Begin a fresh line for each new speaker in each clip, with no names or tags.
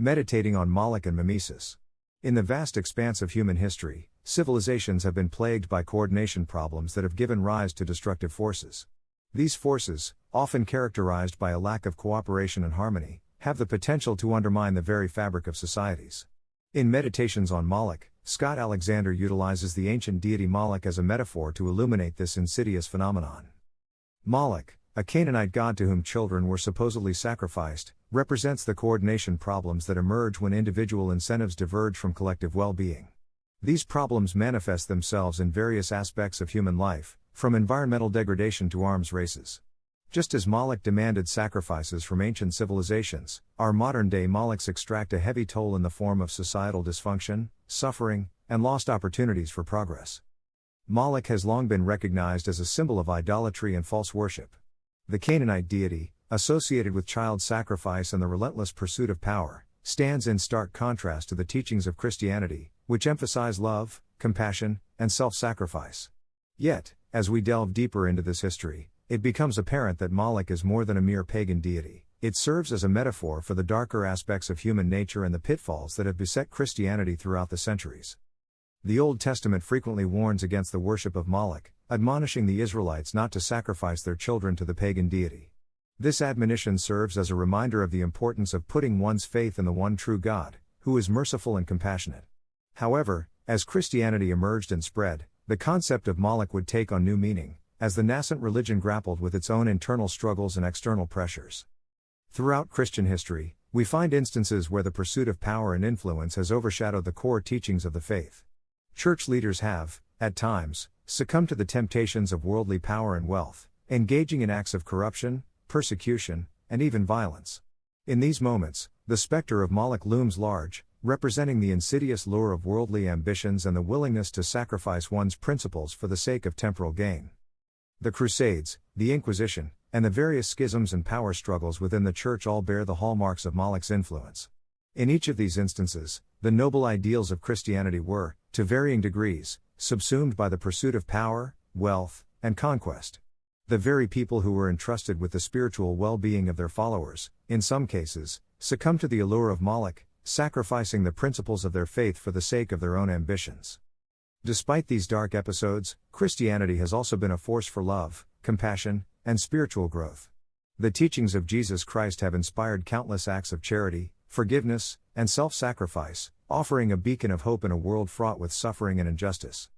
Meditating on Moloch and Mimesis. In the vast expanse of human history, civilizations have been plagued by coordination problems that have given rise to destructive forces. These forces, often characterized by a lack of cooperation and harmony, have the potential to undermine the very fabric of societies. In Meditations on Moloch, Scott Alexander utilizes the ancient deity Moloch as a metaphor to illuminate this insidious phenomenon. Moloch, a Canaanite god to whom children were supposedly sacrificed, represents the coordination problems that emerge when individual incentives diverge from collective well-being. These problems manifest themselves in various aspects of human life, from environmental degradation to arms races. Just as Moloch demanded sacrifices from ancient civilizations, our modern-day Molochs extract a heavy toll in the form of societal dysfunction, suffering, and lost opportunities for progress. Moloch has long been recognized as a symbol of idolatry and false worship. The Canaanite deity, associated with child sacrifice and the relentless pursuit of power, stands in stark contrast to the teachings of Christianity, which emphasize love, compassion, and self-sacrifice. Yet, as we delve deeper into this history, it becomes apparent that Moloch is more than a mere pagan deity. It serves as a metaphor for the darker aspects of human nature and the pitfalls that have beset Christianity throughout the centuries. The Old Testament frequently warns against the worship of Moloch, admonishing the Israelites not to sacrifice their children to the pagan deity. This admonition serves as a reminder of the importance of putting one's faith in the one true God, who is merciful and compassionate. However, as Christianity emerged and spread, the concept of Moloch would take on new meaning, as the nascent religion grappled with its own internal struggles and external pressures. Throughout Christian history, we find instances where the pursuit of power and influence has overshadowed the core teachings of the faith. Church leaders have, at times, succumbed to the temptations of worldly power and wealth, engaging in acts of corruption, persecution, and even violence. In these moments, the specter of Moloch looms large, representing the insidious lure of worldly ambitions and the willingness to sacrifice one's principles for the sake of temporal gain. The Crusades, the Inquisition, and the various schisms and power struggles within the Church all bear the hallmarks of Moloch's influence. In each of these instances, the noble ideals of Christianity were, to varying degrees, subsumed by the pursuit of power, wealth, and conquest. The very people who were entrusted with the spiritual well-being of their followers, in some cases, succumbed to the allure of Moloch, sacrificing the principles of their faith for the sake of their own ambitions. Despite these dark episodes, Christianity has also been a force for love, compassion, and spiritual growth. The teachings of Jesus Christ have inspired countless acts of charity, forgiveness, and self-sacrifice, offering a beacon of hope in a world fraught with suffering and injustice.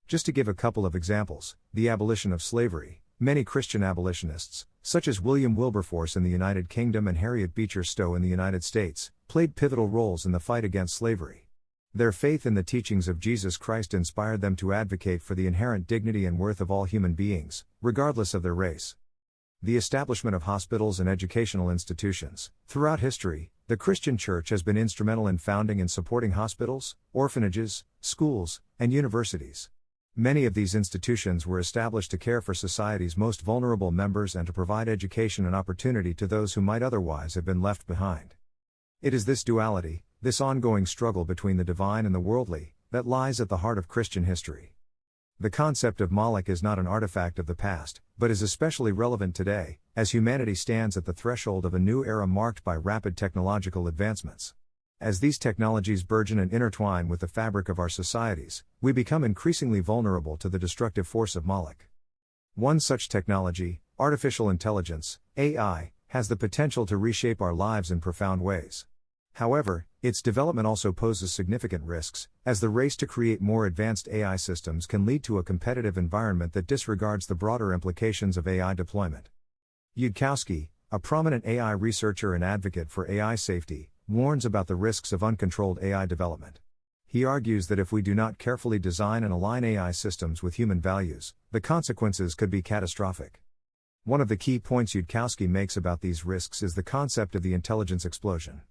Just to give a couple of examples, the abolition of slavery. Many Christian abolitionists, such as William Wilberforce in the United Kingdom and Harriet Beecher Stowe in the United States, played pivotal roles in the fight against slavery. Their faith in the teachings of Jesus Christ inspired them to advocate for the inherent dignity and worth of all human beings, regardless of their race. The establishment of hospitals and educational institutions. Throughout history, the Christian Church has been instrumental in founding and supporting hospitals, orphanages, schools, and universities. Many of these institutions were established to care for society's most vulnerable members and to provide education and opportunity to those who might otherwise have been left behind. It is this duality, this ongoing struggle between the divine and the worldly, that lies at the heart of Christian history. The concept of Moloch is not an artifact of the past, but is especially relevant today, as humanity stands at the threshold of a new era marked by rapid technological advancements. As these technologies burgeon and intertwine with the fabric of our societies, we become increasingly vulnerable to the destructive force of Moloch. One such technology, artificial intelligence, AI, has the potential to reshape our lives in profound ways. However, its development also poses significant risks, as the race to create more advanced AI systems can lead to a competitive environment that disregards the broader implications of AI deployment. Yudkowsky, a prominent AI researcher and advocate for AI safety, warns about the risks of uncontrolled AI development. He argues that if we do not carefully design and align AI systems with human values, the consequences could be catastrophic. One of the key points Yudkowsky makes about these risks is the concept of the intelligence explosion.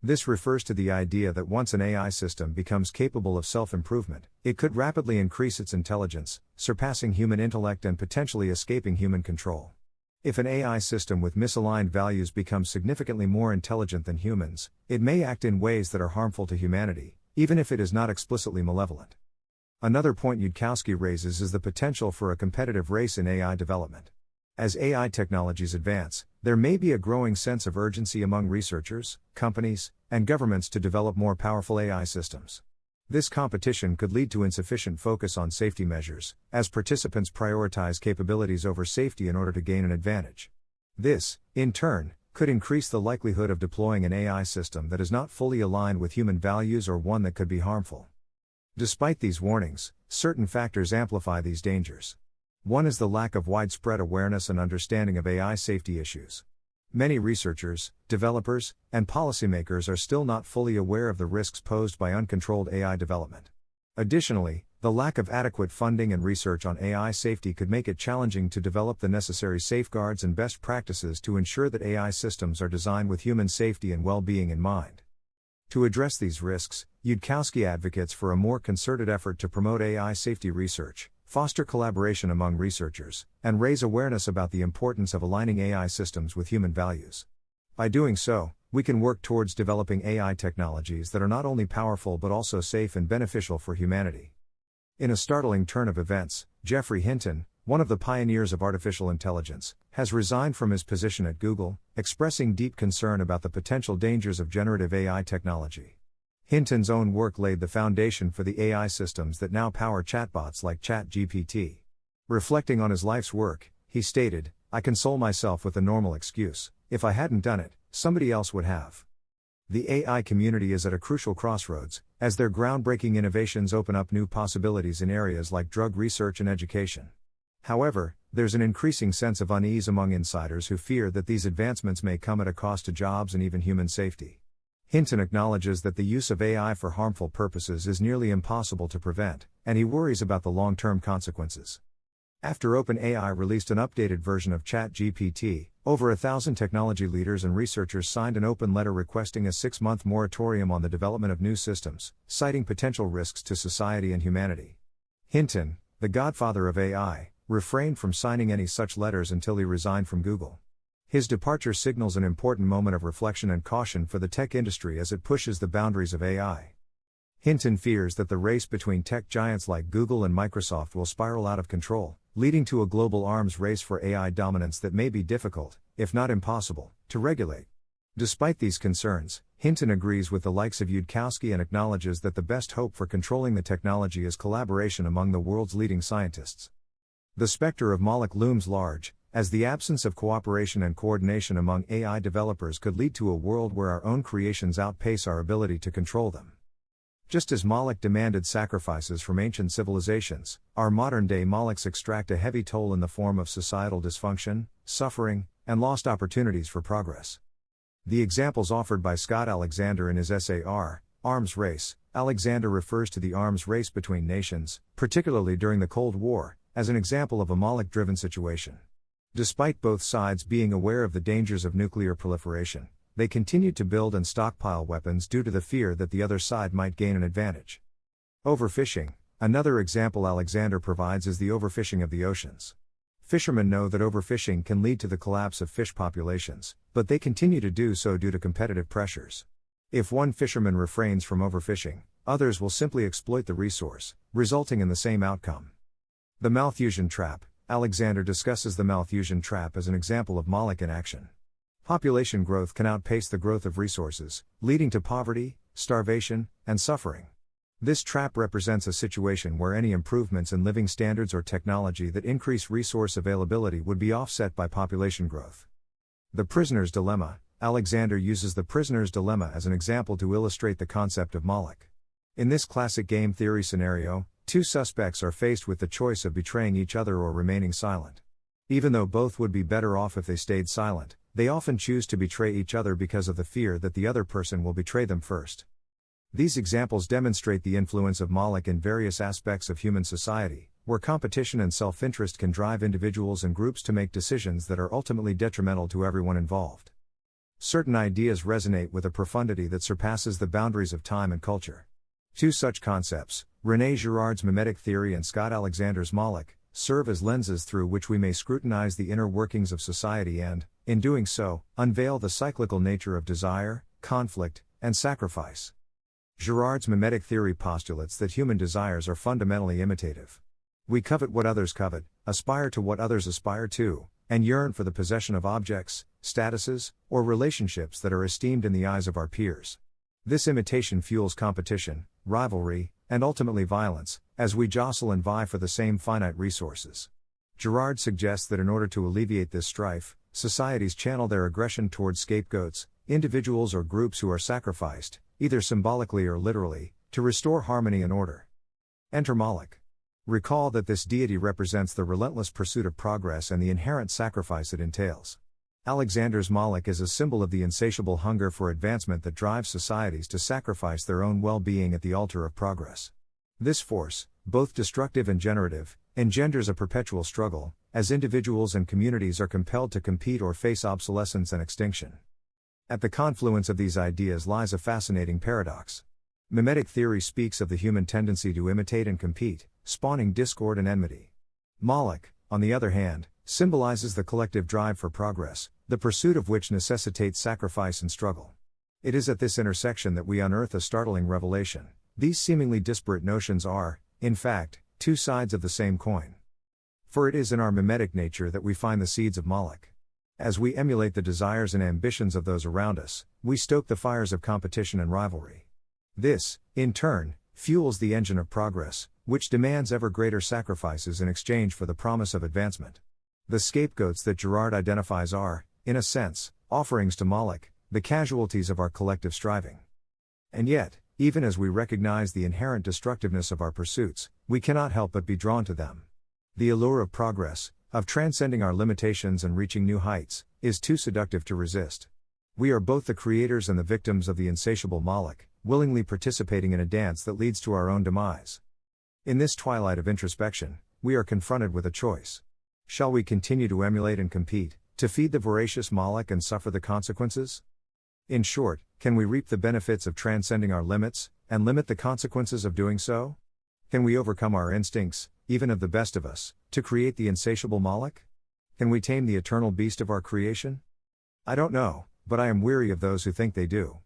This refers to the idea that once an AI system becomes capable of self-improvement, it could rapidly increase its intelligence, surpassing human intellect and potentially escaping human control. If an AI system with misaligned values becomes significantly more intelligent than humans, it may act in ways that are harmful to humanity, even if it is not explicitly malevolent. Another point Yudkowsky raises is the potential for a competitive race in AI development. As AI technologies advance, there may be a growing sense of urgency among researchers, companies, and governments to develop more powerful AI systems. This competition could lead to insufficient focus on safety measures, as participants prioritize capabilities over safety in order to gain an advantage. This, in turn, could increase the likelihood of deploying an AI system that is not fully aligned with human values or one that could be harmful. Despite these warnings, certain factors amplify these dangers. One is the lack of widespread awareness and understanding of AI safety issues. Many researchers, developers, and policymakers are still not fully aware of the risks posed by uncontrolled AI development. Additionally, the lack of adequate funding and research on AI safety could make it challenging to develop the necessary safeguards and best practices to ensure that AI systems are designed with human safety and well-being in mind. To address these risks, Yudkowsky advocates for a more concerted effort to promote AI safety research, foster collaboration among researchers, and raise awareness about the importance of aligning AI systems with human values. By doing so, we can work towards developing AI technologies that are not only powerful but also safe and beneficial for humanity. In a startling turn of events, Geoffrey Hinton, one of the pioneers of artificial intelligence, has resigned from his position at Google, expressing deep concern about the potential dangers of generative AI technology. Hinton's own work laid the foundation for the AI systems that now power chatbots like ChatGPT. Reflecting on his life's work, he stated, "I console myself with the normal excuse, if I hadn't done it, somebody else would have." The AI community is at a crucial crossroads, as their groundbreaking innovations open up new possibilities in areas like drug research and education. However, there's an increasing sense of unease among insiders who fear that these advancements may come at a cost to jobs and even human safety. Hinton acknowledges that the use of AI for harmful purposes is nearly impossible to prevent, and he worries about the long-term consequences. After OpenAI released an updated version of ChatGPT, over 1,000 technology leaders and researchers signed an open letter requesting a 6-month moratorium on the development of new systems, citing potential risks to society and humanity. Hinton, the godfather of AI, refrained from signing any such letters until he resigned from Google. His departure signals an important moment of reflection and caution for the tech industry as it pushes the boundaries of AI. Hinton fears that the race between tech giants like Google and Microsoft will spiral out of control, leading to a global arms race for AI dominance that may be difficult, if not impossible, to regulate. Despite these concerns, Hinton agrees with the likes of Yudkowsky and acknowledges that the best hope for controlling the technology is collaboration among the world's leading scientists. The specter of Moloch looms large, as the absence of cooperation and coordination among AI developers could lead to a world where our own creations outpace our ability to control them. Just as Moloch demanded sacrifices from ancient civilizations, our modern-day Molochs extract a heavy toll in the form of societal dysfunction, suffering, and lost opportunities for progress. The examples offered by Scott Alexander in his essay are, Arms Race. Alexander refers to the arms race between nations, particularly during the Cold War, as an example of a Moloch-driven situation. Despite both sides being aware of the dangers of nuclear proliferation, they continued to build and stockpile weapons due to the fear that the other side might gain an advantage. Overfishing. Another example Alexander provides is the overfishing of the oceans. Fishermen know that overfishing can lead to the collapse of fish populations, but they continue to do so due to competitive pressures. If one fisherman refrains from overfishing, others will simply exploit the resource, resulting in the same outcome. The Malthusian Trap. Alexander discusses the Malthusian Trap as an example of Moloch in action. Population growth can outpace the growth of resources, leading to poverty, starvation, and suffering. This trap represents a situation where any improvements in living standards or technology that increase resource availability would be offset by population growth. The Prisoner's Dilemma. Alexander uses the Prisoner's Dilemma as an example to illustrate the concept of Moloch. In this classic game theory scenario, two suspects are faced with the choice of betraying each other or remaining silent. Even though both would be better off if they stayed silent, they often choose to betray each other because of the fear that the other person will betray them first. These examples demonstrate the influence of Moloch in various aspects of human society, where competition and self-interest can drive individuals and groups to make decisions that are ultimately detrimental to everyone involved. Certain ideas resonate with a profundity that surpasses the boundaries of time and culture. Two such concepts, René Girard's Mimetic Theory and Scott Alexander's Moloch, serve as lenses through which we may scrutinize the inner workings of society and, in doing so, unveil the cyclical nature of desire, conflict, and sacrifice. Girard's Mimetic Theory postulates that human desires are fundamentally imitative. We covet what others covet, aspire to what others aspire to, and yearn for the possession of objects, statuses, or relationships that are esteemed in the eyes of our peers. This imitation fuels competition, rivalry, and ultimately violence, as we jostle and vie for the same finite resources. Girard suggests that in order to alleviate this strife, societies channel their aggression towards scapegoats, individuals or groups who are sacrificed, either symbolically or literally, to restore harmony and order. Enter Moloch. Recall that this deity represents the relentless pursuit of progress and the inherent sacrifice it entails. Alexander's Moloch is a symbol of the insatiable hunger for advancement that drives societies to sacrifice their own well-being at the altar of progress. This force, both destructive and generative, engenders a perpetual struggle, as individuals and communities are compelled to compete or face obsolescence and extinction. At the confluence of these ideas lies a fascinating paradox. Mimetic theory speaks of the human tendency to imitate and compete, spawning discord and enmity. Moloch, on the other hand, symbolizes the collective drive for progress, the pursuit of which necessitates sacrifice and struggle. It is at this intersection that we unearth a startling revelation. These seemingly disparate notions are, in fact, two sides of the same coin. For it is in our mimetic nature that we find the seeds of Moloch. As we emulate the desires and ambitions of those around us, we stoke the fires of competition and rivalry. This, in turn, fuels the engine of progress, which demands ever greater sacrifices in exchange for the promise of advancement. The scapegoats that Girard identifies are, in a sense, offerings to Moloch, the casualties of our collective striving. And yet, even as we recognize the inherent destructiveness of our pursuits, we cannot help but be drawn to them. The allure of progress, of transcending our limitations and reaching new heights, is too seductive to resist. We are both the creators and the victims of the insatiable Moloch, willingly participating in a dance that leads to our own demise. In this twilight of introspection, we are confronted with a choice. Shall we continue to emulate and compete, to feed the voracious Moloch and suffer the consequences? In short, can we reap the benefits of transcending our limits, and limit the consequences of doing so? Can we overcome our instincts, even of the best of us, to create the insatiable Moloch? Can we tame the eternal beast of our creation? I don't know, but I am weary of those who think they do.